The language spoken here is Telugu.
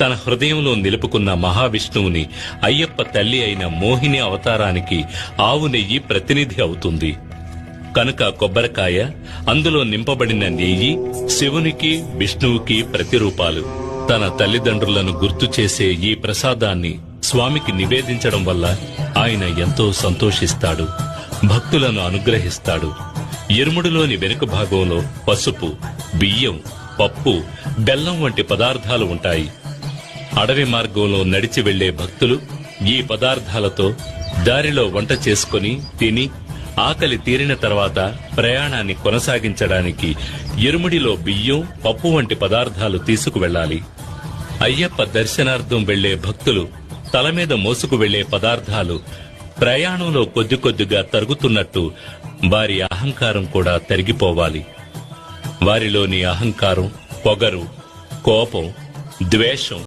తన హృదయంలో నిలుపుకున్న మహావిష్ణువుని అయ్యప్ప తల్లి అయిన మోహిని అవతారానికి ఆవు నెయ్యి ప్రతినిధి అవుతుంది. కనుక కొబ్బరికాయ, అందులో నింపబడిన నెయ్యి శివునికి విష్ణువుకి ప్రతిరూపాలు. తన తల్లిదండ్రులను గుర్తు చేసే ఈ ప్రసాదాన్ని స్వామికి నివేదించడం వల్ల ఆయన ఎంతో సంతోషిస్తాడు, భక్తులను అనుగ్రహిస్తాడు. ఇరుముడిలోని వెనుక భాగంలో పసుపు, బియ్యం, పప్పు, బెల్లం వంటి పదార్థాలు ఉంటాయి. అడవి మార్గంలో నడిచి వెళ్లే భక్తులు ఈ పదార్థాలతో దారిలో వంట చేసుకుని తిని ఆకలి తీరిన తర్వాత ప్రయాణాన్ని కొనసాగించడానికి ఇరుముడిలో బియ్యం, పప్పు వంటి పదార్థాలు తీసుకువెళ్లాలి. అయ్యప్ప దర్శనార్థం వెళ్లే భక్తులు తల మీద మోసుకు వెళ్లే పదార్థాలు ప్రయాణంలో కొద్ది కొద్దిగా తరుగుతున్నట్టు వారి అహంకారం కూడా తరిగిపోవాలి. వారిలోని అహంకారం, పొగరు, కోపం, ద్వేషం